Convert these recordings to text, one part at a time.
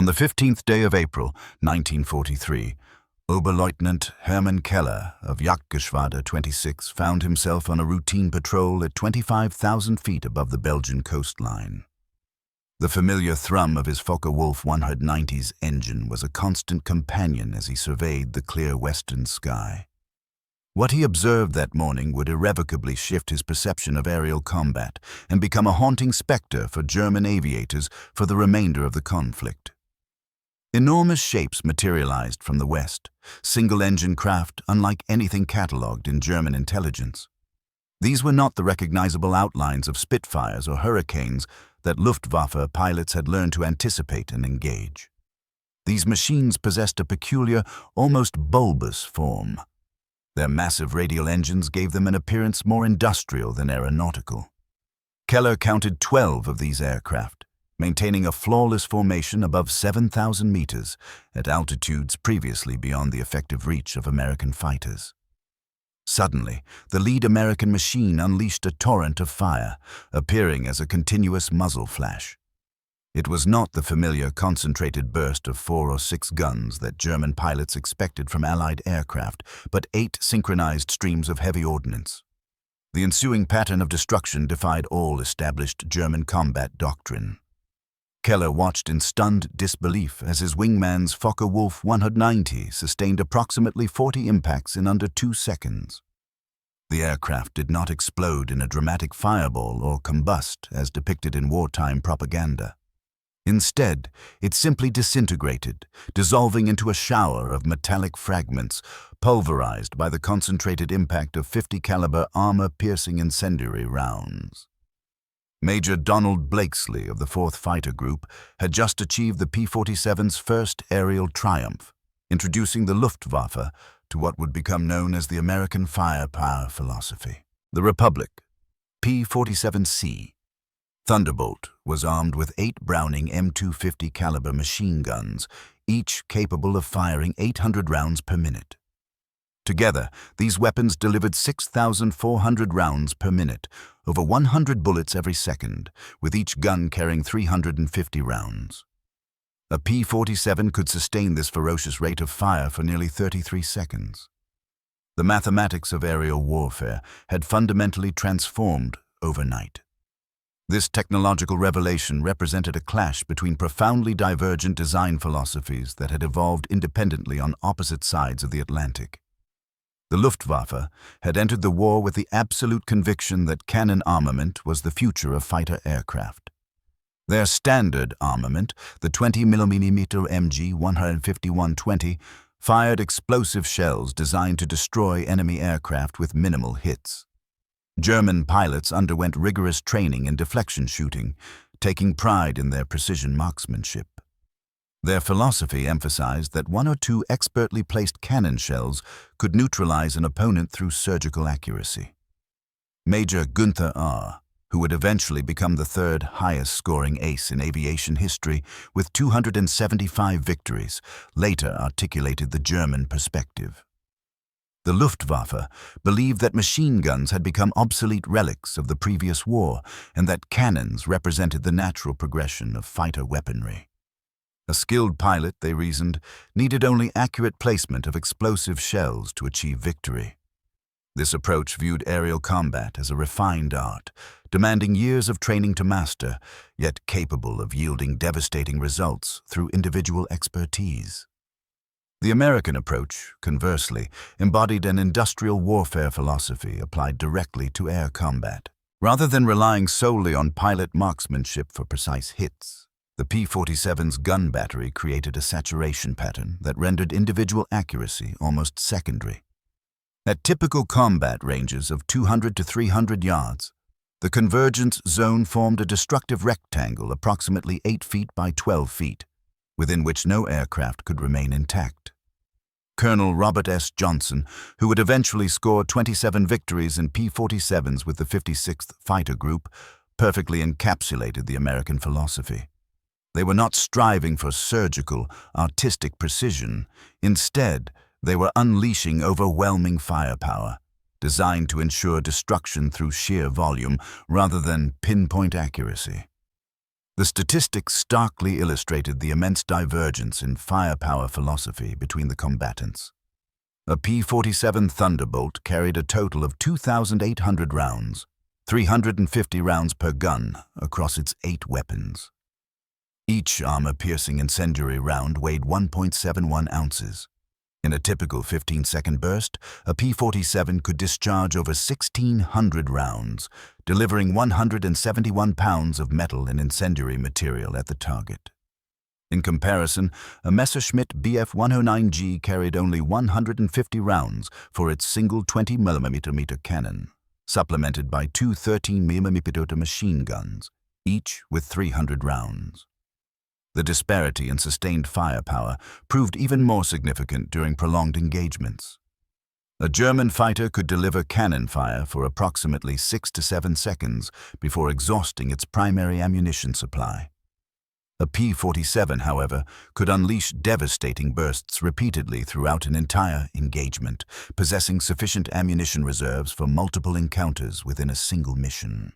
On the 15th day of April, 1943, Oberleutnant Hermann Keller of Jagdgeschwader 26 found himself on a routine patrol at 25,000 feet above the Belgian coastline. The familiar thrum of his Focke-Wulf 190's engine was a constant companion as he surveyed the clear western sky. What he observed that morning would irrevocably shift his perception of aerial combat and become a haunting specter for German aviators for the remainder of the conflict. Enormous shapes materialized from the west, single-engine craft unlike anything catalogued in German intelligence. These were not the recognizable outlines of Spitfires or Hurricanes that Luftwaffe pilots had learned to anticipate and engage. These machines possessed a peculiar, almost bulbous form. Their massive radial engines gave them an appearance more industrial than aeronautical. Keller counted 12 of these aircraft, maintaining a flawless formation above 7,000 meters at altitudes previously beyond the effective reach of American fighters. Suddenly, the lead American machine unleashed a torrent of fire, appearing as a continuous muzzle flash. It was not the familiar concentrated burst of 4 or 6 guns that German pilots expected from Allied aircraft, but 8 synchronized streams of heavy ordnance. The ensuing pattern of destruction defied all established German combat doctrine. Keller watched in stunned disbelief as his wingman's Focke-Wulf 190 sustained approximately 40 impacts in under 2 seconds. The aircraft did not explode in a dramatic fireball or combust as depicted in wartime propaganda. Instead, it simply disintegrated, dissolving into a shower of metallic fragments, pulverized by the concentrated impact of 50-caliber armor-piercing incendiary rounds. Major Donald Blakesley of the 4th Fighter Group had just achieved the P-47's first aerial triumph, introducing the Luftwaffe to what would become known as the American firepower philosophy. The Republic, P-47C, Thunderbolt was armed with 8 Browning M250 caliber machine guns, each capable of firing 800 rounds per minute. Together, these weapons delivered 6,400 rounds per minute, over 100 bullets every second, with each gun carrying 350 rounds. A P-47 could sustain this ferocious rate of fire for nearly 33 seconds. The mathematics of aerial warfare had fundamentally transformed overnight. This technological revelation represented a clash between profoundly divergent design philosophies that had evolved independently on opposite sides of the Atlantic. The Luftwaffe had entered the war with the absolute conviction that cannon armament was the future of fighter aircraft. Their standard armament, the 20mm MG 151-20, fired explosive shells designed to destroy enemy aircraft with minimal hits. German pilots underwent rigorous training in deflection shooting, taking pride in their precision marksmanship. Their philosophy emphasized that 1 or 2 expertly placed cannon shells could neutralize an opponent through surgical accuracy. Major Günther R., who would eventually become the 3rd highest-scoring ace in aviation history with 275 victories, later articulated the German perspective. The Luftwaffe believed that machine guns had become obsolete relics of the previous war and that cannons represented the natural progression of fighter weaponry. A skilled pilot, they reasoned, needed only accurate placement of explosive shells to achieve victory. This approach viewed aerial combat as a refined art, demanding years of training to master, yet capable of yielding devastating results through individual expertise. The American approach, conversely, embodied an industrial warfare philosophy applied directly to air combat. Rather than relying solely on pilot marksmanship for precise hits, the P-47's gun battery created a saturation pattern that rendered individual accuracy almost secondary. At typical combat ranges of 200 to 300 yards, the convergence zone formed a destructive rectangle approximately 8 feet by 12 feet, within which no aircraft could remain intact. Colonel Robert S. Johnson, who would eventually score 27 victories in P-47s with the 56th Fighter Group, perfectly encapsulated the American philosophy. They were not striving for surgical, artistic precision. Instead, they were unleashing overwhelming firepower, designed to ensure destruction through sheer volume rather than pinpoint accuracy. The statistics starkly illustrated the immense divergence in firepower philosophy between the combatants. A P-47 Thunderbolt carried a total of 2,800 rounds, 350 rounds per gun, across its 8 weapons. Each armor-piercing incendiary round weighed 1.71 ounces. In a typical 15-second burst, a P-47 could discharge over 1,600 rounds, delivering 171 pounds of metal and incendiary material at the target. In comparison, a Messerschmitt Bf-109G carried only 150 rounds for its single 20mm cannon, supplemented by 2 13mm machine guns, each with 300 rounds. The disparity in sustained firepower proved even more significant during prolonged engagements. A German fighter could deliver cannon fire for approximately 6 to 7 seconds before exhausting its primary ammunition supply. A P-47, however, could unleash devastating bursts repeatedly throughout an entire engagement, possessing sufficient ammunition reserves for multiple encounters within a single mission.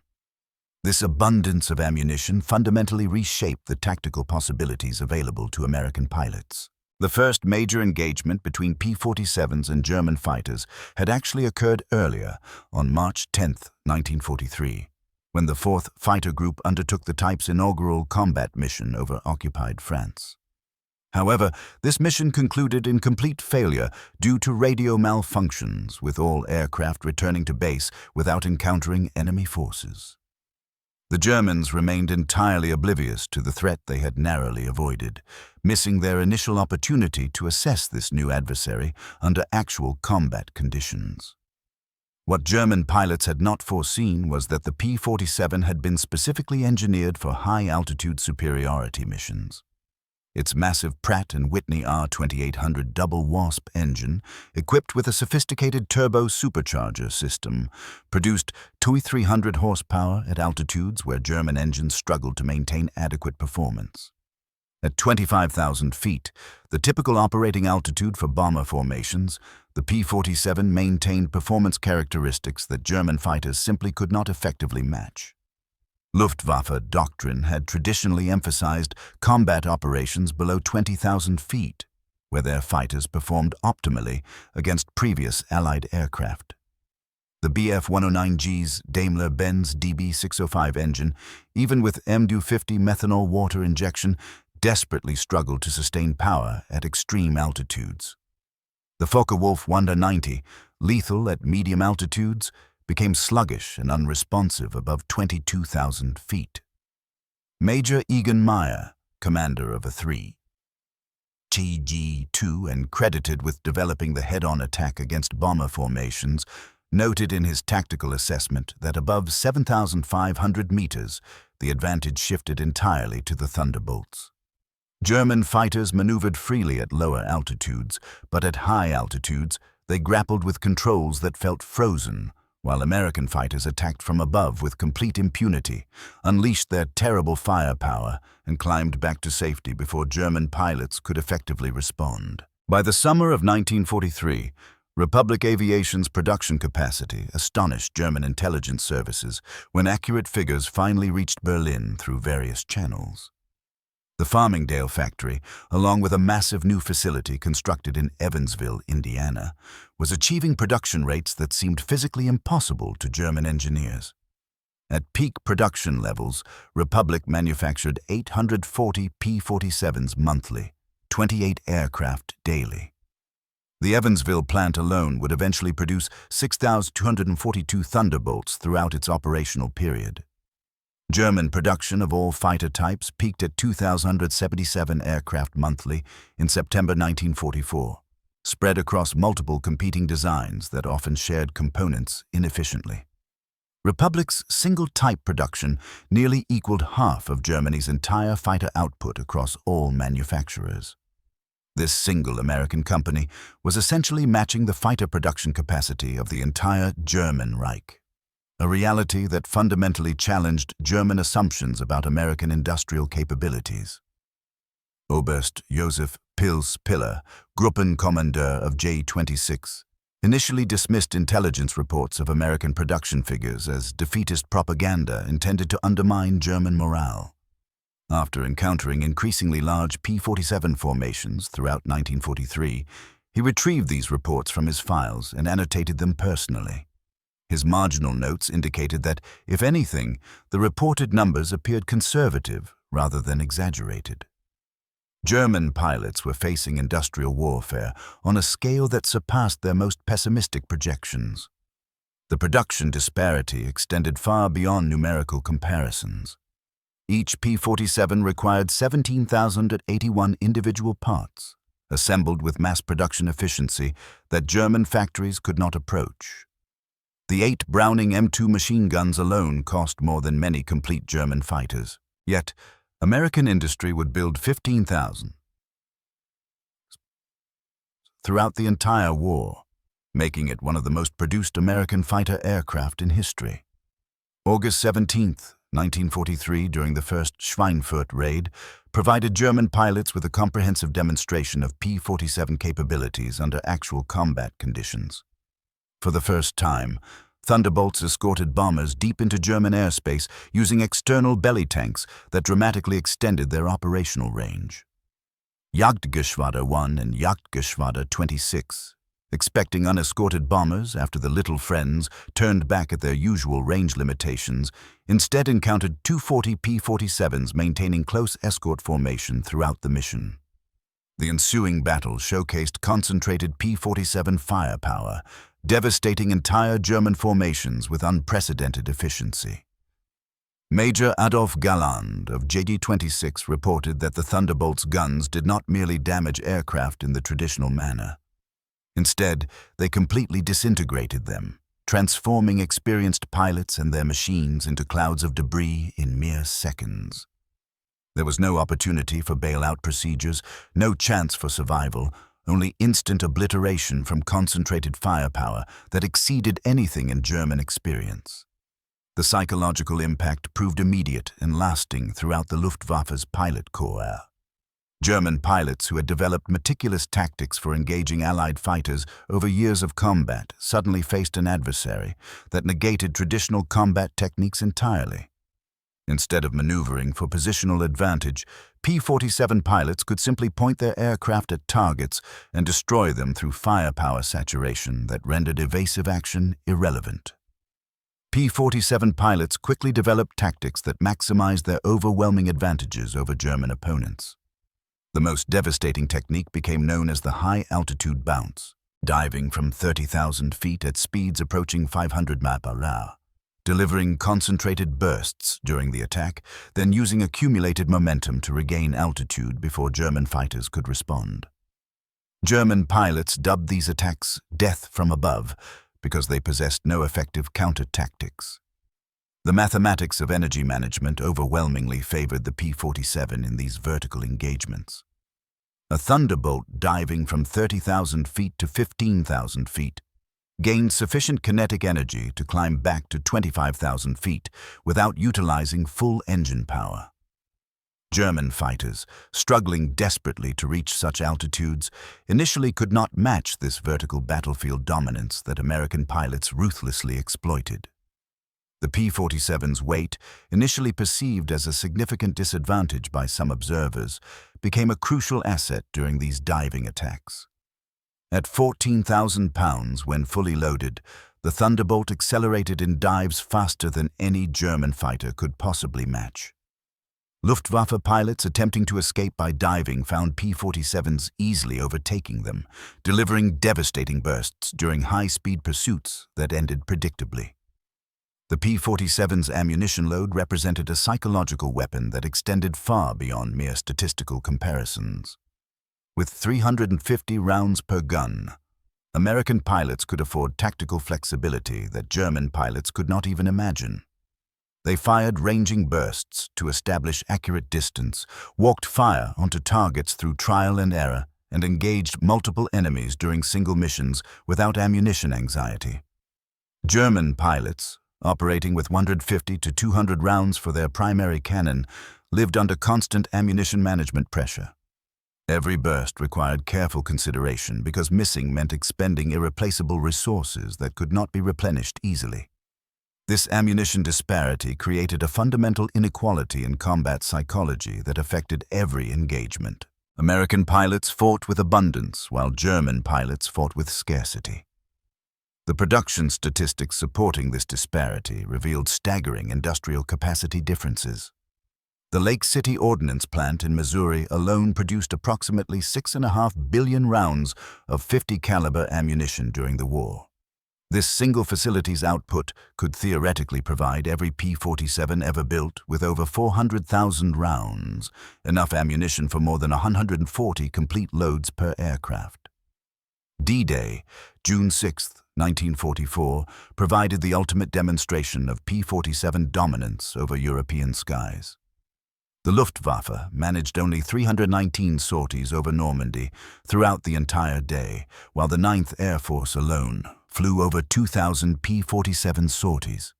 This abundance of ammunition fundamentally reshaped the tactical possibilities available to American pilots. The first major engagement between P-47s and German fighters had actually occurred earlier, on March 10, 1943. When the 4th Fighter Group undertook the type's inaugural combat mission over occupied France. However, this mission concluded in complete failure due to radio malfunctions, with all aircraft returning to base without encountering enemy forces. The Germans remained entirely oblivious to the threat they had narrowly avoided, missing their initial opportunity to assess this new adversary under actual combat conditions. What German pilots had not foreseen was that the P-47 had been specifically engineered for high-altitude superiority missions. Its massive Pratt & Whitney R2800 double Wasp engine, equipped with a sophisticated turbo supercharger system, produced 2,300 horsepower at altitudes where German engines struggled to maintain adequate performance. At 25,000 feet, the typical operating altitude for bomber formations, the P-47 maintained performance characteristics that German fighters simply could not effectively match. Luftwaffe doctrine had traditionally emphasized combat operations below 20,000 feet, where their fighters performed optimally against previous Allied aircraft. The Bf-109G's Daimler-Benz DB605 engine, even with MD-50 methanol water injection, desperately struggled to sustain power at extreme altitudes. The Focke-Wulf 190, lethal at medium altitudes, became sluggish and unresponsive above 22,000 feet. Major Egon Meyer, commander of a 3GG-2 and credited with developing the head-on attack against bomber formations, noted in his tactical assessment that above 7,500 meters, the advantage shifted entirely to the Thunderbolts. German fighters maneuvered freely at lower altitudes, but at high altitudes, they grappled with controls that felt frozen, while American fighters attacked from above with complete impunity, unleashed their terrible firepower, and climbed back to safety before German pilots could effectively respond. By the summer of 1943, Republic Aviation's production capacity astonished German intelligence services when accurate figures finally reached Berlin through various channels. The Farmingdale factory, along with a massive new facility constructed in Evansville, Indiana, was achieving production rates that seemed physically impossible to German engineers. At peak production levels, Republic manufactured 840 P-47s monthly, 28 aircraft daily. The Evansville plant alone would eventually produce 6,242 Thunderbolts throughout its operational period. German production of all fighter types peaked at 2,177 aircraft monthly in September 1944, spread across multiple competing designs that often shared components inefficiently. Republic's single-type production nearly equaled half of Germany's entire fighter output across all manufacturers. This single American company was essentially matching the fighter production capacity of the entire German Reich, a reality that fundamentally challenged German assumptions about American industrial capabilities. Oberst Josef Pils Piller, Gruppenkommandeur of J-26, initially dismissed intelligence reports of American production figures as defeatist propaganda intended to undermine German morale. After encountering increasingly large P-47 formations throughout 1943, he retrieved these reports from his files and annotated them personally. His marginal notes indicated that, if anything, the reported numbers appeared conservative rather than exaggerated. German pilots were facing industrial warfare on a scale that surpassed their most pessimistic projections. The production disparity extended far beyond numerical comparisons. Each P-47 required 17,081 individual parts, assembled with mass production efficiency that German factories could not approach. The 8 Browning M2 machine guns alone cost more than many complete German fighters. Yet, American industry would build 15,000 throughout the entire war, making it one of the most produced American fighter aircraft in history. August 17, 1943, during the first Schweinfurt raid, provided German pilots with a comprehensive demonstration of P-47 capabilities under actual combat conditions. For the first time, Thunderbolts escorted bombers deep into German airspace using external belly tanks that dramatically extended their operational range. Jagdgeschwader 1 and Jagdgeschwader 26, expecting unescorted bombers after the Little Friends turned back at their usual range limitations, instead encountered 240 P-47s maintaining close escort formation throughout the mission. The ensuing battle showcased concentrated P-47 firepower, devastating entire German formations with unprecedented efficiency. Major Adolf Galland of JD-26 reported that the Thunderbolt's guns did not merely damage aircraft in the traditional manner. Instead, they completely disintegrated them, transforming experienced pilots and their machines into clouds of debris in mere seconds. There was no opportunity for bailout procedures, no chance for survival, only instant obliteration from concentrated firepower that exceeded anything in German experience. The psychological impact proved immediate and lasting throughout the Luftwaffe's pilot corps. German pilots who had developed meticulous tactics for engaging Allied fighters over years of combat suddenly faced an adversary that negated traditional combat techniques entirely. Instead of maneuvering for positional advantage, P-47 pilots could simply point their aircraft at targets and destroy them through firepower saturation that rendered evasive action irrelevant. P-47 pilots quickly developed tactics that maximized their overwhelming advantages over German opponents. The most devastating technique became known as the high-altitude bounce, diving from 30,000 feet at speeds approaching 500 miles per hour, delivering concentrated bursts during the attack, then using accumulated momentum to regain altitude before German fighters could respond. German pilots dubbed these attacks "death from above" because they possessed no effective counter-tactics. The mathematics of energy management overwhelmingly favored the P-47 in these vertical engagements. A Thunderbolt diving from 30,000 feet to 15,000 feet gained sufficient kinetic energy to climb back to 25,000 feet without utilizing full engine power. German fighters, struggling desperately to reach such altitudes, initially could not match this vertical battlefield dominance that American pilots ruthlessly exploited. The P-47's weight, initially perceived as a significant disadvantage by some observers, became a crucial asset during these diving attacks. At 14,000 pounds when fully loaded, the Thunderbolt accelerated in dives faster than any German fighter could possibly match. Luftwaffe pilots attempting to escape by diving found P-47s easily overtaking them, delivering devastating bursts during high-speed pursuits that ended predictably. The P-47's ammunition load represented a psychological weapon that extended far beyond mere statistical comparisons. With 350 rounds per gun, American pilots could afford tactical flexibility that German pilots could not even imagine. They fired ranging bursts to establish accurate distance, walked fire onto targets through trial and error, and engaged multiple enemies during single missions without ammunition anxiety. German pilots, operating with 150 to 200 rounds for their primary cannon, lived under constant ammunition management pressure. Every burst required careful consideration because missing meant expending irreplaceable resources that could not be replenished easily. This ammunition disparity created a fundamental inequality in combat psychology that affected every engagement. American pilots fought with abundance, while German pilots fought with scarcity. The production statistics supporting this disparity revealed staggering industrial capacity differences. The Lake City Ordnance Plant in Missouri alone produced approximately 6.5 billion rounds of .50 caliber ammunition during the war. This single facility's output could theoretically provide every P-47 ever built with over 400,000 rounds, enough ammunition for more than 140 complete loads per aircraft. D-Day, June 6, 1944, provided the ultimate demonstration of P-47 dominance over European skies. The Luftwaffe managed only 319 sorties over Normandy throughout the entire day, while the 9th Air Force alone flew over 2,000 P-47 sorties.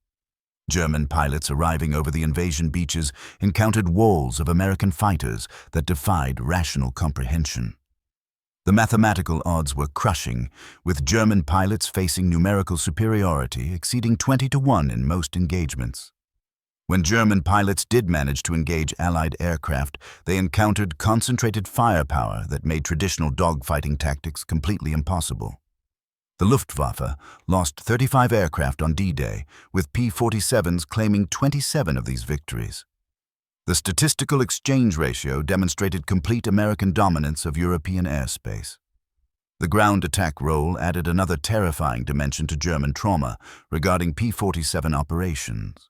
German pilots arriving over the invasion beaches encountered walls of American fighters that defied rational comprehension. The mathematical odds were crushing, with German pilots facing numerical superiority exceeding 20-1 in most engagements. When German pilots did manage to engage Allied aircraft, they encountered concentrated firepower that made traditional dogfighting tactics completely impossible. The Luftwaffe lost 35 aircraft on D-Day, with P-47s claiming 27 of these victories. The statistical exchange ratio demonstrated complete American dominance of European airspace. The ground attack role added another terrifying dimension to German trauma regarding P-47 operations.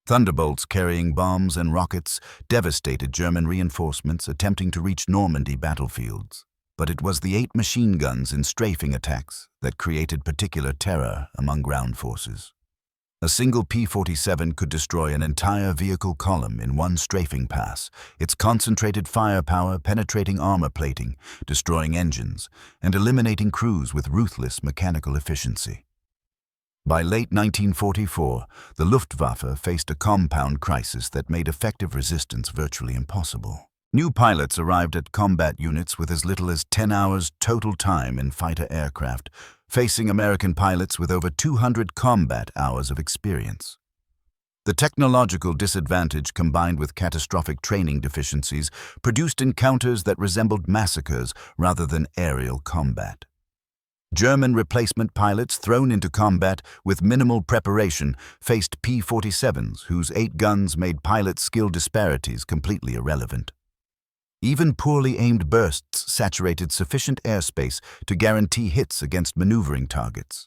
Thunderbolts carrying bombs and rockets devastated German reinforcements attempting to reach Normandy battlefields. But it was the 8 machine guns in strafing attacks that created particular terror among ground forces. A single P-47 could destroy an entire vehicle column in one strafing pass, its concentrated firepower penetrating armor plating, destroying engines, and eliminating crews with ruthless mechanical efficiency. By late 1944, the Luftwaffe faced a compound crisis that made effective resistance virtually impossible. New pilots arrived at combat units with as little as 10 hours total time in fighter aircraft, facing American pilots with over 200 combat hours of experience. The technological disadvantage combined with catastrophic training deficiencies produced encounters that resembled massacres rather than aerial combat. German replacement pilots thrown into combat with minimal preparation faced P-47s whose 8 guns made pilot skill disparities completely irrelevant. Even poorly aimed bursts saturated sufficient airspace to guarantee hits against maneuvering targets.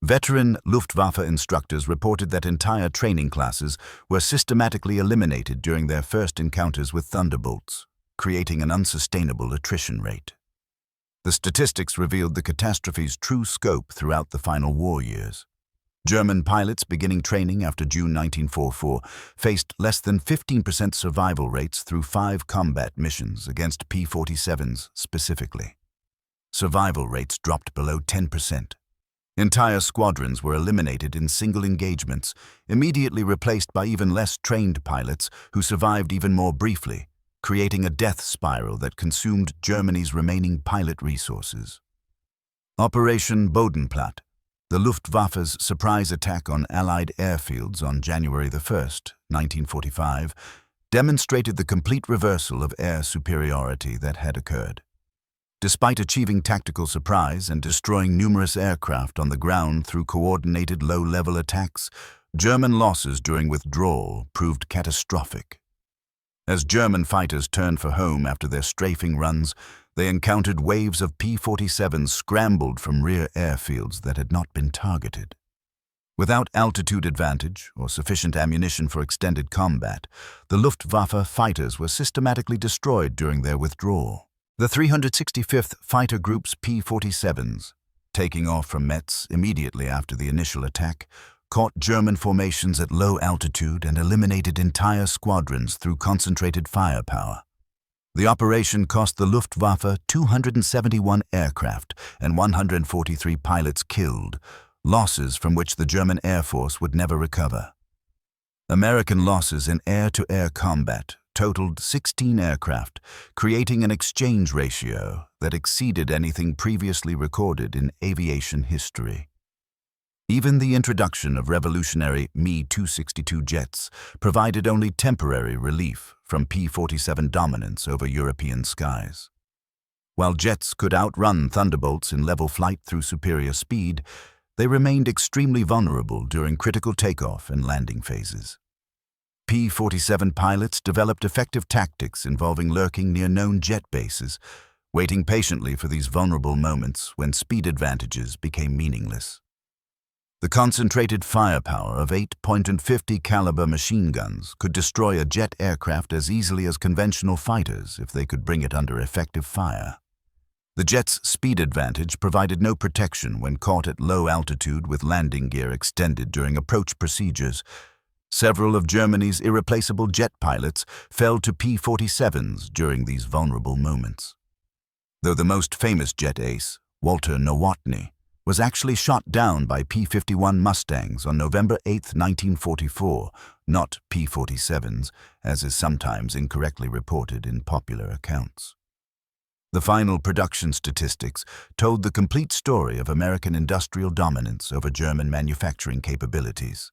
Veteran Luftwaffe instructors reported that entire training classes were systematically eliminated during their first encounters with Thunderbolts, creating an unsustainable attrition rate. The statistics revealed the catastrophe's true scope throughout the final war years. German pilots beginning training after June 1944 faced less than 15% survival rates through 5 combat missions against P-47s specifically. Survival rates dropped below 10%. Entire squadrons were eliminated in single engagements, immediately replaced by even less trained pilots who survived even more briefly, creating a death spiral that consumed Germany's remaining pilot resources. Operation Bodenplatte, the Luftwaffe's surprise attack on Allied airfields on January 1, 1945, demonstrated the complete reversal of air superiority that had occurred. Despite achieving tactical surprise and destroying numerous aircraft on the ground through coordinated low-level attacks, German losses during withdrawal proved catastrophic. As German fighters turned for home after their strafing runs, they encountered waves of P-47s scrambled from rear airfields that had not been targeted. Without altitude advantage or sufficient ammunition for extended combat, the Luftwaffe fighters were systematically destroyed during their withdrawal. The 365th Fighter Group's P-47s, taking off from Metz immediately after the initial attack, caught German formations at low altitude and eliminated entire squadrons through concentrated firepower. The operation cost the Luftwaffe 271 aircraft and 143 pilots killed, losses from which the German Air Force would never recover. American losses in air-to-air combat totaled 16 aircraft, creating an exchange ratio that exceeded anything previously recorded in aviation history. Even the introduction of revolutionary Me-262 jets provided only temporary relief from P-47 dominance over European skies. While jets could outrun Thunderbolts in level flight through superior speed, they remained extremely vulnerable during critical takeoff and landing phases. P-47 pilots developed effective tactics involving lurking near known jet bases, waiting patiently for these vulnerable moments when speed advantages became meaningless. The concentrated firepower of 8.50 caliber machine guns could destroy a jet aircraft as easily as conventional fighters if they could bring it under effective fire. The jet's speed advantage provided no protection when caught at low altitude with landing gear extended during approach procedures. Several of Germany's irreplaceable jet pilots fell to P-47s during these vulnerable moments. Though the most famous jet ace, Walter Nowotny, was actually shot down by P-51 Mustangs on November 8, 1944, not P-47s, as is sometimes incorrectly reported in popular accounts. The final production statistics told the complete story of American industrial dominance over German manufacturing capabilities.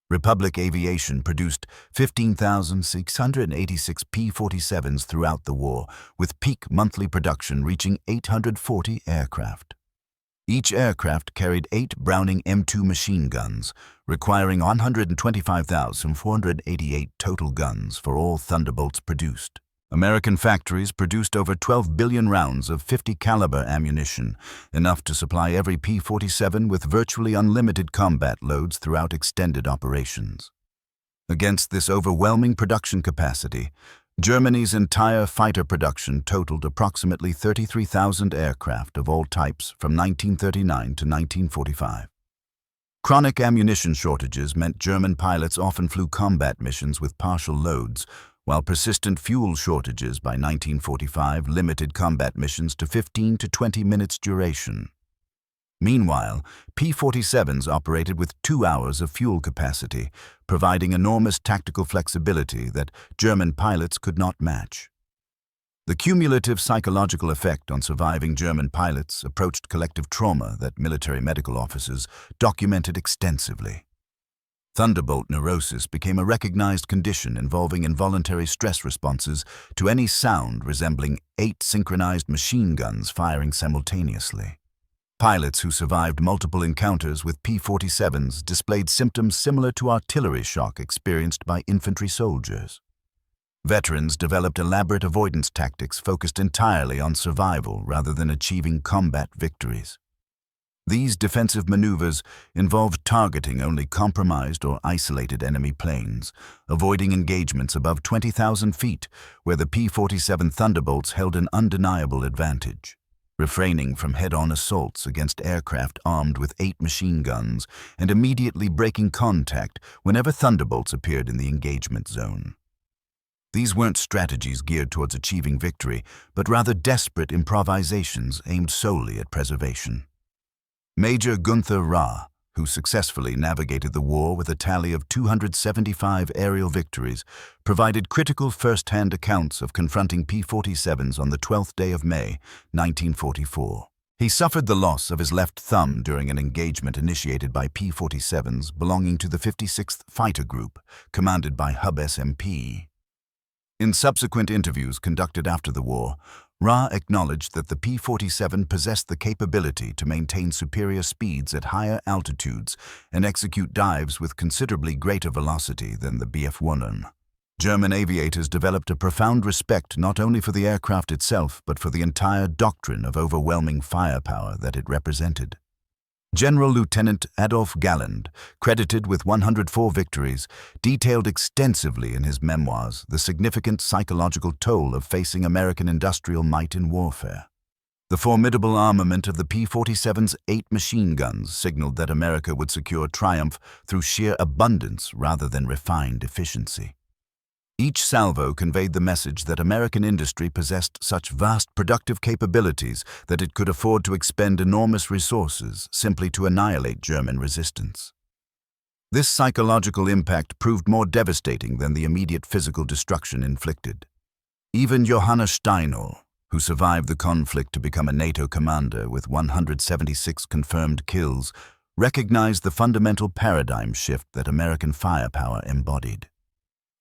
Republic Aviation produced 15,686 P-47s throughout the war, with peak monthly production reaching 840 aircraft. Each aircraft carried 8 Browning M2 machine guns, requiring 125,488 total guns for all Thunderbolts produced. American factories produced over 12 billion rounds of 50 caliber ammunition, enough to supply every P-47 with virtually unlimited combat loads throughout extended operations. Against this overwhelming production capacity, Germany's entire fighter production totaled approximately 33,000 aircraft of all types from 1939 to 1945. Chronic ammunition shortages meant German pilots often flew combat missions with partial loads, while persistent fuel shortages by 1945 limited combat missions to 15 to 20 minutes duration. Meanwhile, P-47s operated with 2 hours of fuel capacity, providing enormous tactical flexibility that German pilots could not match. The cumulative psychological effect on surviving German pilots approached collective trauma that military medical officers documented extensively. Thunderbolt neurosis became a recognized condition involving involuntary stress responses to any sound resembling 8 synchronized machine guns firing simultaneously. Pilots who survived multiple encounters with P-47s displayed symptoms similar to artillery shock experienced by infantry soldiers. Veterans developed elaborate avoidance tactics focused entirely on survival rather than achieving combat victories. These defensive maneuvers involved targeting only compromised or isolated enemy planes, avoiding engagements above 20,000 feet where the P-47 Thunderbolts held an undeniable advantage, refraining from head-on assaults against aircraft armed with 8 machine guns, and immediately breaking contact whenever Thunderbolts appeared in the engagement zone. These weren't strategies geared towards achieving victory, but rather desperate improvisations aimed solely at preservation. Major Gunther Ra, who successfully navigated the war with a tally of 275 aerial victories, provided critical first-hand accounts of confronting P-47s on the 12th day of May, 1944. He suffered the loss of his left thumb during an engagement initiated by P-47s belonging to the 56th Fighter Group, commanded by Hub SMP. In subsequent interviews conducted after the war, Ra acknowledged that the P-47 possessed the capability to maintain superior speeds at higher altitudes and execute dives with considerably greater velocity than the Bf-1. German aviators developed a profound respect not only for the aircraft itself, but for the entire doctrine of overwhelming firepower that it represented. General Lieutenant Adolf Galland, credited with 104 victories, detailed extensively in his memoirs the significant psychological toll of facing American industrial might in warfare. The formidable armament of the P-47's 8 machine guns signaled that America would secure triumph through sheer abundance rather than refined efficiency. Each salvo conveyed the message that American industry possessed such vast productive capabilities that it could afford to expend enormous resources simply to annihilate German resistance. This psychological impact proved more devastating than the immediate physical destruction inflicted. Even Johannes Steinholl, who survived the conflict to become a NATO commander with 176 confirmed kills, recognized the fundamental paradigm shift that American firepower embodied.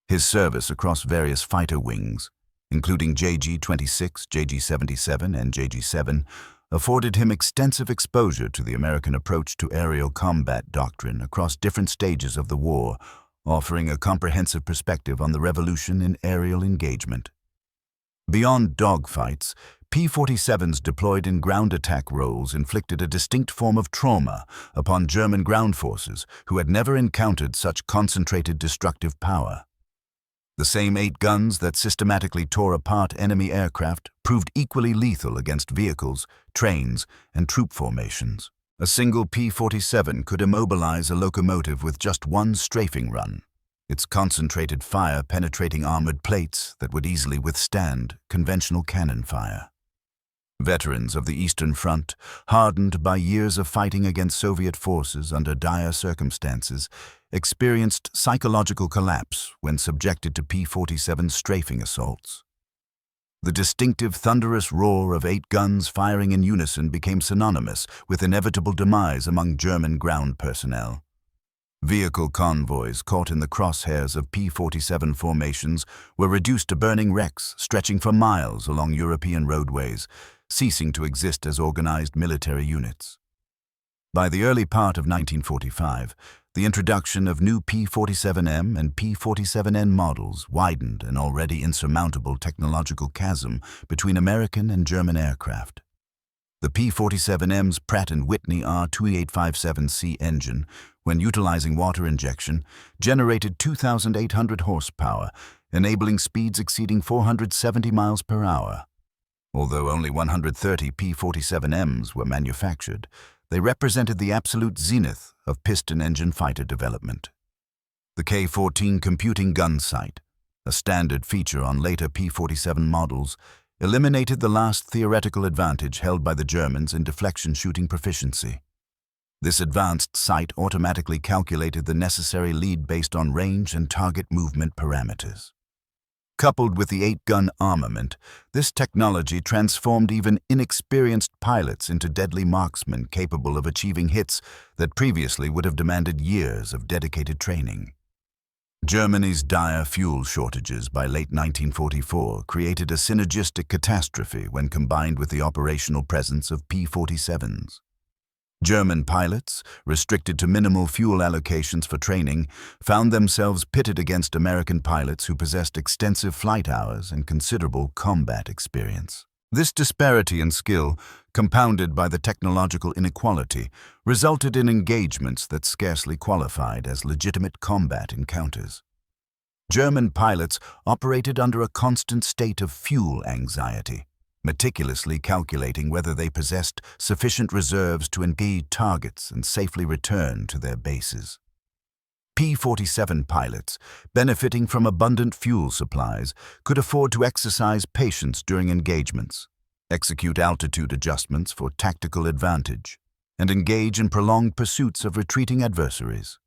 His service across various fighter wings, including JG-26, JG-77, and JG-7, afforded him extensive exposure to the American approach to aerial combat doctrine across different stages of the war, offering a comprehensive perspective on the revolution in aerial engagement. Beyond dogfights, P-47s deployed in ground attack roles inflicted a distinct form of trauma upon German ground forces who had never encountered such concentrated destructive power. The same 8 guns that systematically tore apart enemy aircraft proved equally lethal against vehicles, trains, and troop formations. A single P-47 could immobilize a locomotive with just one strafing run, its concentrated fire penetrating armored plates that would easily withstand conventional cannon fire. Veterans of the Eastern Front, hardened by years of fighting against Soviet forces under dire circumstances, experienced psychological collapse when subjected to P-47 strafing assaults. The distinctive thunderous roar of 8 guns firing in unison became synonymous with inevitable demise among German ground personnel. Vehicle convoys caught in the crosshairs of P-47 formations were reduced to burning wrecks stretching for miles along European roadways, ceasing to exist as organized military units. By the early part of 1945, the introduction of new P-47M and P-47N models widened an already insurmountable technological chasm between American and German aircraft. The P-47M's Pratt & Whitney R2857C engine, when utilizing water injection, generated 2,800 horsepower, enabling speeds exceeding 470 miles per hour. Although only 130 P-47Ms were manufactured, they represented the absolute zenith of piston engine fighter development. The K-14 computing gun sight, a standard feature on later P-47 models, eliminated the last theoretical advantage held by the Germans in deflection shooting proficiency. This advanced sight automatically calculated the necessary lead based on range and target movement parameters. Coupled with the 8-gun armament, this technology transformed even inexperienced pilots into deadly marksmen capable of achieving hits that previously would have demanded years of dedicated training. Germany's dire fuel shortages by late 1944 created a synergistic catastrophe when combined with the operational presence of P-47s. German pilots, restricted to minimal fuel allocations for training, found themselves pitted against American pilots who possessed extensive flight hours and considerable combat experience. This disparity in skill, compounded by the technological inequality, resulted in engagements that scarcely qualified as legitimate combat encounters. German pilots operated under a constant state of fuel anxiety, meticulously calculating whether they possessed sufficient reserves to engage targets and safely return to their bases. P-47 pilots, benefiting from abundant fuel supplies, could afford to exercise patience during engagements, execute altitude adjustments for tactical advantage, and engage in prolonged pursuits of retreating adversaries.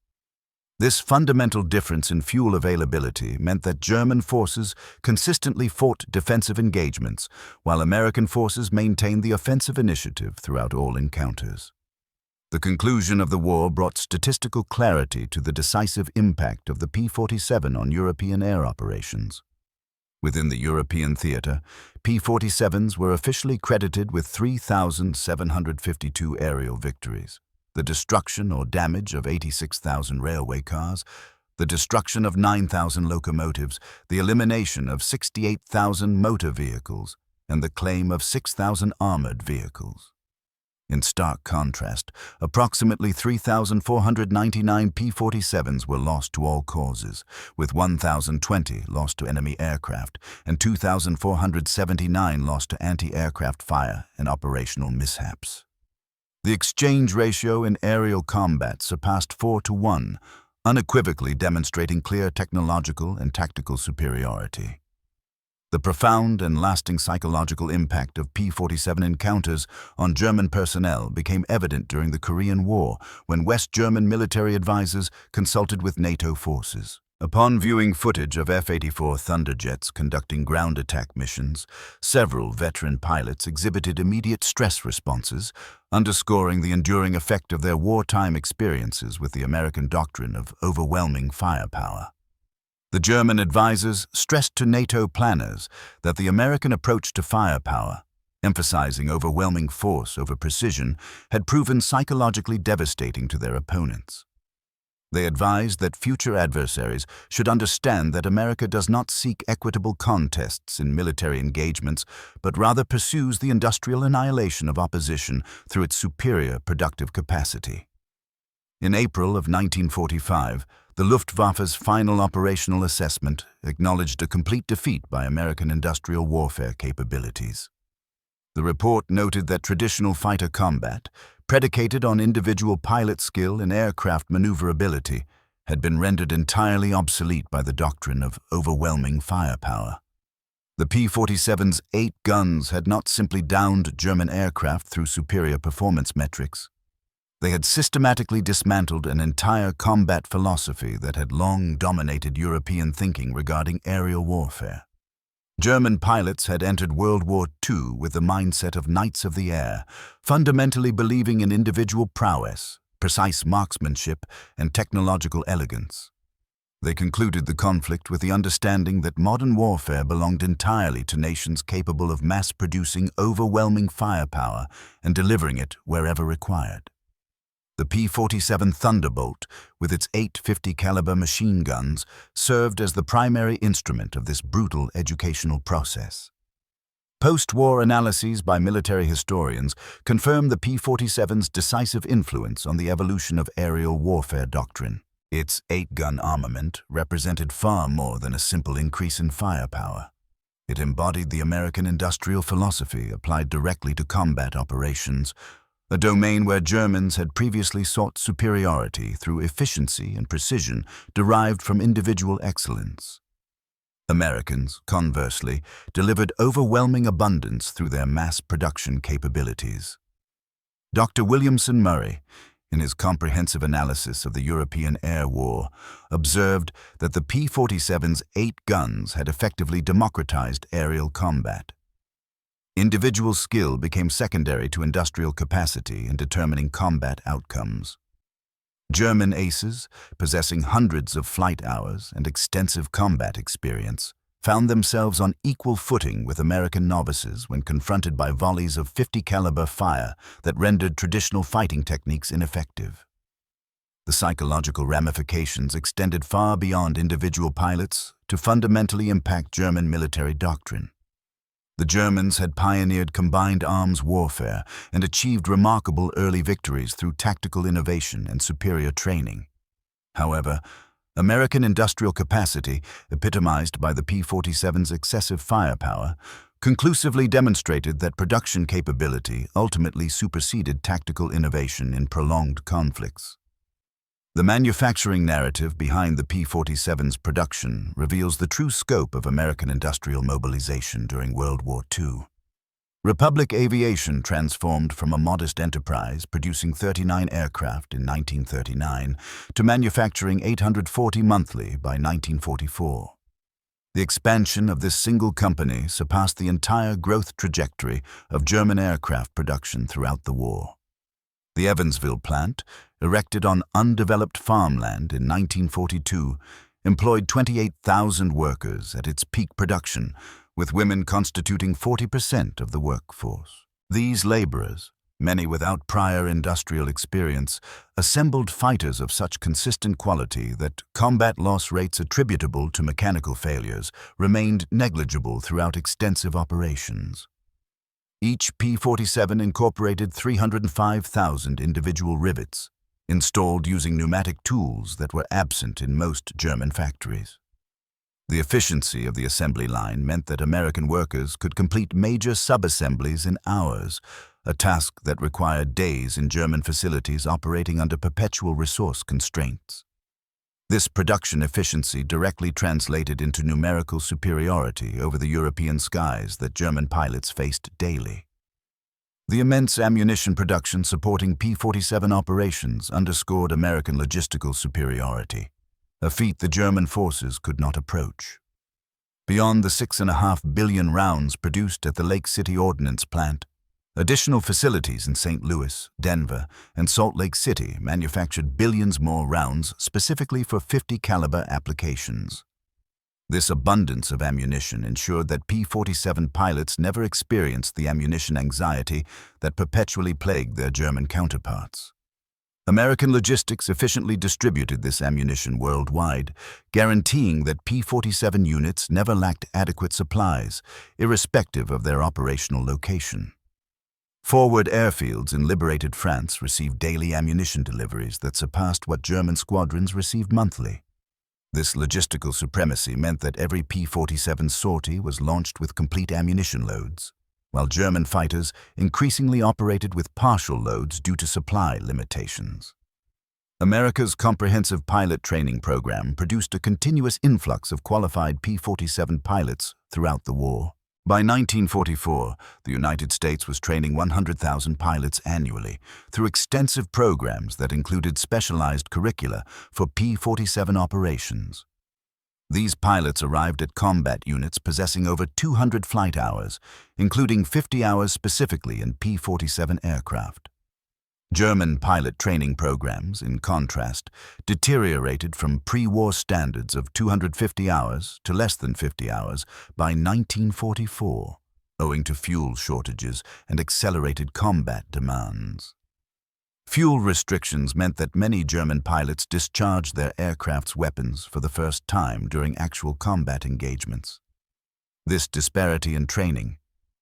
This fundamental difference in fuel availability meant that German forces consistently fought defensive engagements, while American forces maintained the offensive initiative throughout all encounters. The conclusion of the war brought statistical clarity to the decisive impact of the P-47 on European air operations. Within the European theater, P-47s were officially credited with 3,752 aerial victories, the destruction or damage of 86,000 railway cars, the destruction of 9,000 locomotives, the elimination of 68,000 motor vehicles, and the claim of 6,000 armored vehicles. In stark contrast, approximately 3,499 P-47s were lost to all causes, with 1,020 lost to enemy aircraft and 2,479 lost to anti-aircraft fire and operational mishaps. The exchange ratio in aerial combat surpassed 4-to-1, unequivocally demonstrating clear technological and tactical superiority. The profound and lasting psychological impact of P-47 encounters on German personnel became evident during the Korean War when West German military advisors consulted with NATO forces. Upon viewing footage of F-84 Thunderjets conducting ground attack missions, several veteran pilots exhibited immediate stress responses, underscoring the enduring effect of their wartime experiences with the American doctrine of overwhelming firepower. The German advisors stressed to NATO planners that the American approach to firepower, emphasizing overwhelming force over precision, had proven psychologically devastating to their opponents. They advised that future adversaries should understand that America does not seek equitable contests in military engagements, but rather pursues the industrial annihilation of opposition through its superior productive capacity. In April of 1945, the Luftwaffe's final operational assessment acknowledged a complete defeat by American industrial warfare capabilities. The report noted that traditional fighter combat, predicated on individual pilot skill and aircraft maneuverability, had been rendered entirely obsolete by the doctrine of overwhelming firepower. The P-47's 8 guns had not simply downed German aircraft through superior performance metrics. They had systematically dismantled an entire combat philosophy that had long dominated European thinking regarding aerial warfare. German pilots had entered World War II with the mindset of knights of the air, fundamentally believing in individual prowess, precise marksmanship, and technological elegance. They concluded the conflict with the understanding that modern warfare belonged entirely to nations capable of mass-producing overwhelming firepower and delivering it wherever required. The P-47 Thunderbolt, with its 850 caliber machine guns, served as the primary instrument of this brutal educational process. Post-war analyses by military historians confirm the P-47's decisive influence on the evolution of aerial warfare doctrine. Its 8-gun armament represented far more than a simple increase in firepower. It embodied the American industrial philosophy applied directly to combat operations, a domain where Germans had previously sought superiority through efficiency and precision derived from individual excellence. Americans, conversely, delivered overwhelming abundance through their mass production capabilities. Dr. Williamson Murray, in his comprehensive analysis of the European Air War, observed that the P-47's 8 guns had effectively democratized aerial combat. Individual skill became secondary to industrial capacity in determining combat outcomes. German aces, possessing hundreds of flight hours and extensive combat experience, found themselves on equal footing with American novices when confronted by volleys of 50 caliber fire that rendered traditional fighting techniques ineffective. The psychological ramifications extended far beyond individual pilots to fundamentally impact German military doctrine. The Germans had pioneered combined arms warfare and achieved remarkable early victories through tactical innovation and superior training. However, American industrial capacity, epitomized by the P-47's excessive firepower, conclusively demonstrated that production capability ultimately superseded tactical innovation in prolonged conflicts. The manufacturing narrative behind the P-47's production reveals the true scope of American industrial mobilization during World War II. Republic Aviation transformed from a modest enterprise producing 39 aircraft in 1939 to manufacturing 840 monthly by 1944. The expansion of this single company surpassed the entire growth trajectory of German aircraft production throughout the war. The Evansville plant, erected on undeveloped farmland in 1942, employed 28,000 workers at its peak production, with women constituting 40% of the workforce. These laborers, many without prior industrial experience, assembled fighters of such consistent quality that combat loss rates attributable to mechanical failures remained negligible throughout extensive operations. Each P-47 incorporated 305,000 individual rivets, installed using pneumatic tools that were absent in most German factories. The efficiency of the assembly line meant that American workers could complete major sub-assemblies in hours, a task that required days in German facilities operating under perpetual resource constraints. This production efficiency directly translated into numerical superiority over the European skies that German pilots faced daily. The immense ammunition production supporting P-47 operations underscored American logistical superiority. a feat the German forces could not approach. Beyond the 6.5 billion rounds produced at the Lake City Ordnance Plant, additional facilities in St. Louis, Denver, and Salt Lake City manufactured billions more rounds specifically for .50 caliber applications. This abundance of ammunition ensured that P-47 pilots never experienced the ammunition anxiety that perpetually plagued their German counterparts. American logistics efficiently distributed this ammunition worldwide, guaranteeing that P-47 units never lacked adequate supplies, irrespective of their operational location. Forward airfields in liberated France received daily ammunition deliveries that surpassed what German squadrons received monthly. This logistical supremacy meant that every P-47 sortie was launched with complete ammunition loads, while German fighters increasingly operated with partial loads due to supply limitations. America's comprehensive pilot training program produced a continuous influx of qualified P-47 pilots throughout the war. By 1944, the United States was training 100,000 pilots annually through extensive programs that included specialized curricula for P-47 operations. These pilots arrived at combat units possessing over 200 flight hours, including 50 hours specifically in P-47 aircraft. German pilot training programs, in contrast, deteriorated from pre-war standards of 250 hours to less than 50 hours by 1944, owing to fuel shortages and accelerated combat demands. Fuel restrictions meant that many German pilots discharged their aircraft's weapons for the first time during actual combat engagements. This disparity in training,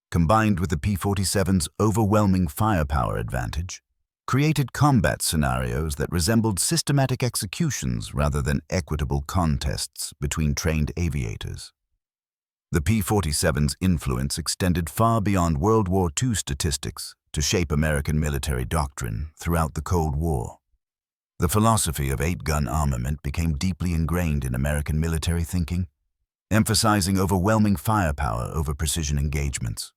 combined with the P-47's overwhelming firepower advantage, created combat scenarios that resembled systematic executions rather than equitable contests between trained aviators. The P-47's influence extended far beyond World War II statistics to shape American military doctrine throughout the Cold War. The philosophy of 8-gun armament became deeply ingrained in American military thinking, emphasizing overwhelming firepower over precision engagements.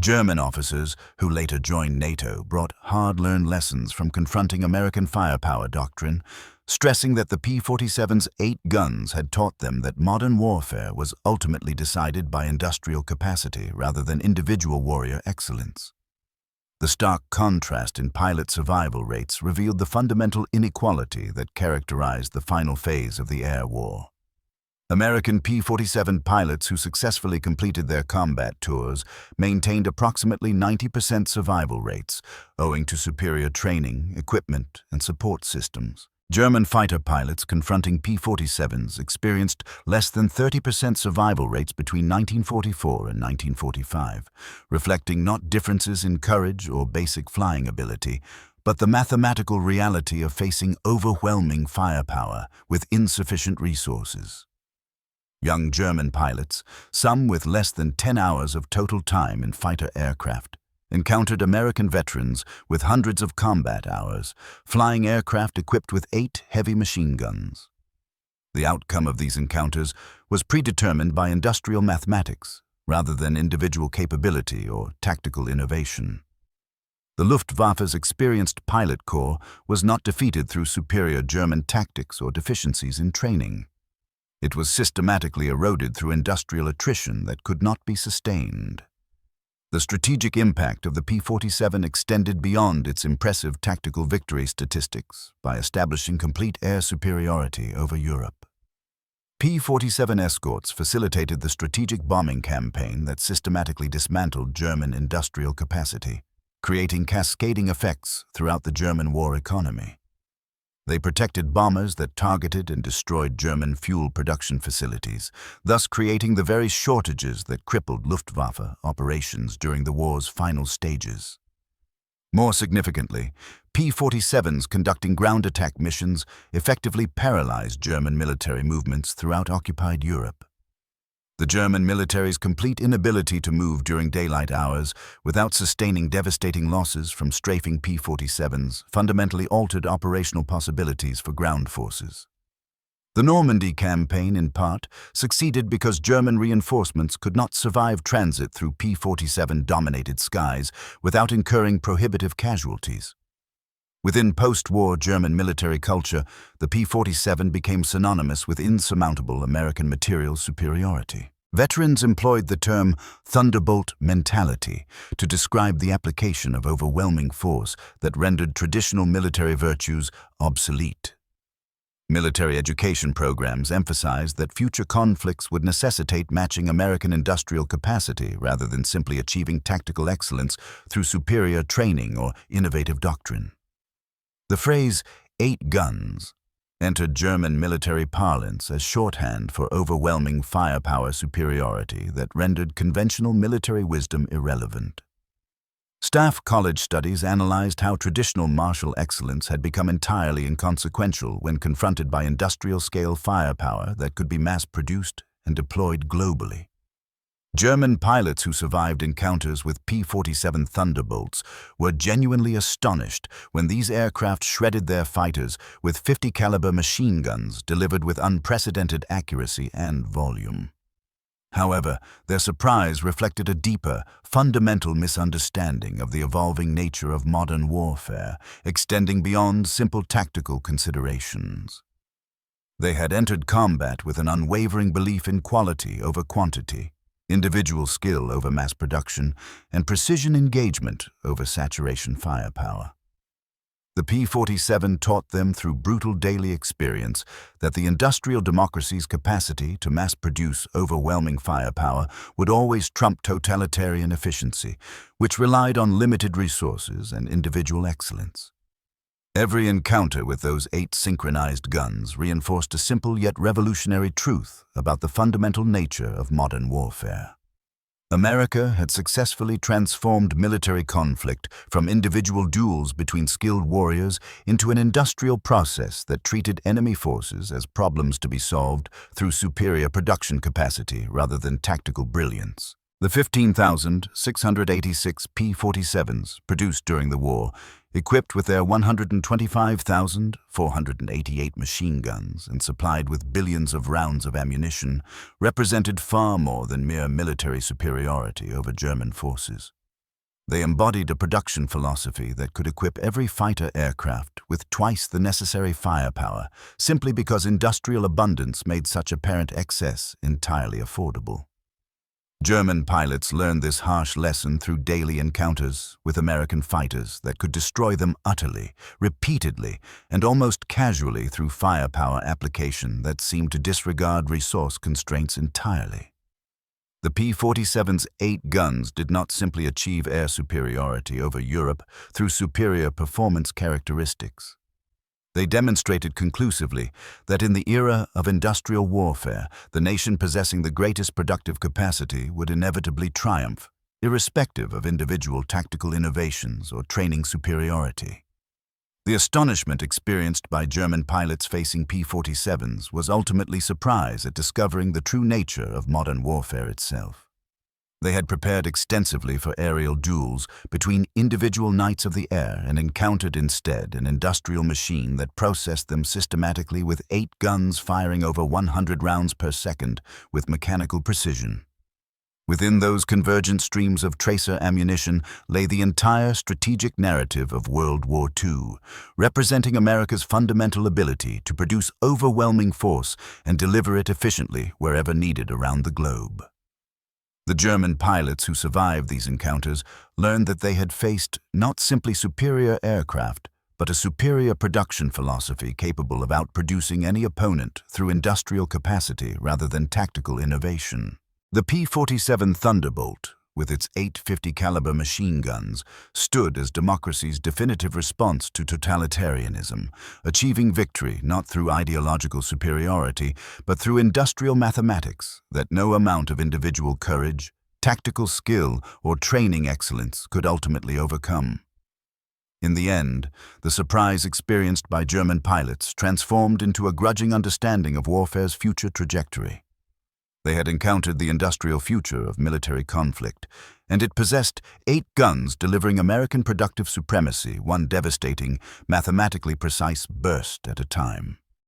German officers who later joined NATO brought hard-learned lessons from confronting American firepower doctrine, stressing that the P-47's 8 guns had taught them that modern warfare was ultimately decided by industrial capacity rather than individual warrior excellence. The stark contrast in pilot survival rates revealed the fundamental inequality that characterized the final phase of the air war. American P-47 pilots who successfully completed their combat tours maintained approximately 90% survival rates, owing to superior training, equipment, and support systems. German fighter pilots confronting P-47s experienced less than 30% survival rates between 1944 and 1945, reflecting not differences in courage or basic flying ability, but the mathematical reality of facing overwhelming firepower with insufficient resources. Young German pilots, some with less than 10 hours of total time in fighter aircraft, encountered American veterans with hundreds of combat hours, flying aircraft equipped with 8 heavy machine guns. The outcome of these encounters was predetermined by industrial mathematics rather than individual capability or tactical innovation. The Luftwaffe's experienced pilot corps was not defeated through superior German tactics or deficiencies in training. It was systematically eroded through industrial attrition that could not be sustained. The strategic impact of the P-47 extended beyond its impressive tactical victory statistics by establishing complete air superiority over Europe. P-47 escorts facilitated the strategic bombing campaign that systematically dismantled German industrial capacity, creating cascading effects throughout the German war economy. They protected bombers that targeted and destroyed German fuel production facilities, thus creating the very shortages that crippled Luftwaffe operations during the war's final stages. More significantly, P-47s conducting ground attack missions effectively paralyzed German military movements throughout occupied Europe. The German military's complete inability to move during daylight hours without sustaining devastating losses from strafing P-47s fundamentally altered operational possibilities for ground forces. The Normandy campaign, in part, succeeded because German reinforcements could not survive transit through P-47-dominated skies without incurring prohibitive casualties. Within post-war German military culture, the P-47 became synonymous with insurmountable American material superiority. Veterans employed the term Thunderbolt mentality to describe the application of overwhelming force that rendered traditional military virtues obsolete. Military education programs emphasized that future conflicts would necessitate matching American industrial capacity rather than simply achieving tactical excellence through superior training or innovative doctrine. The phrase 8 guns entered German military parlance as shorthand for overwhelming firepower superiority that rendered conventional military wisdom irrelevant. Staff college studies analyzed how traditional martial excellence had become entirely inconsequential when confronted by industrial-scale firepower that could be mass-produced and deployed globally. German pilots who survived encounters with P-47 Thunderbolts were genuinely astonished when these aircraft shredded their fighters with 50-caliber machine guns delivered with unprecedented accuracy and volume. However, their surprise reflected a deeper, fundamental misunderstanding of the evolving nature of modern warfare, extending beyond simple tactical considerations. They had entered combat with an unwavering belief in quality over quantity, individual skill over mass production, and precision engagement over saturation firepower. The P-47 taught them through brutal daily experience that the industrial democracy's capacity to mass-produce overwhelming firepower would always trump totalitarian efficiency, which relied on limited resources and individual excellence. Every encounter with those 8 synchronized guns reinforced a simple yet revolutionary truth about the fundamental nature of modern warfare. America had successfully transformed military conflict from individual duels between skilled warriors into an industrial process that treated enemy forces as problems to be solved through superior production capacity rather than tactical brilliance. The 15,686 P-47s produced during the war, equipped with their 125,488 machine guns and supplied with billions of rounds of ammunition, represented far more than mere military superiority over German forces. They embodied a production philosophy that could equip every fighter aircraft with twice the necessary firepower, simply because industrial abundance made such apparent excess entirely affordable. German pilots learned this harsh lesson through daily encounters with American fighters that could destroy them utterly, repeatedly, and almost casually through firepower application that seemed to disregard resource constraints entirely. The P-47's 8 guns did not simply achieve air superiority over Europe through superior performance characteristics. They demonstrated conclusively that in the era of industrial warfare, the nation possessing the greatest productive capacity would inevitably triumph, irrespective of individual tactical innovations or training superiority. The astonishment experienced by German pilots facing P-47s was ultimately surprise at discovering the true nature of modern warfare itself. They had prepared extensively for aerial duels between individual knights of the air and encountered instead an industrial machine that processed them systematically with 8 guns firing over 100 rounds per second with mechanical precision. Within those convergent streams of tracer ammunition lay the entire strategic narrative of World War II, representing America's fundamental ability to produce overwhelming force and deliver it efficiently wherever needed around the globe. The German pilots who survived these encounters learned that they had faced not simply superior aircraft, but a superior production philosophy capable of outproducing any opponent through industrial capacity rather than tactical innovation. The P-47 Thunderbolt, with its 850 caliber machine guns, stood as democracy's definitive response to totalitarianism, achieving victory not through ideological superiority, but through industrial mathematics that no amount of individual courage, tactical skill, or training excellence could ultimately overcome. In the end, the surprise experienced by German pilots transformed into a grudging understanding of warfare's future trajectory. They had encountered the industrial future of military conflict, and it possessed 8 guns delivering American productive supremacy, one devastating, mathematically precise burst at a time.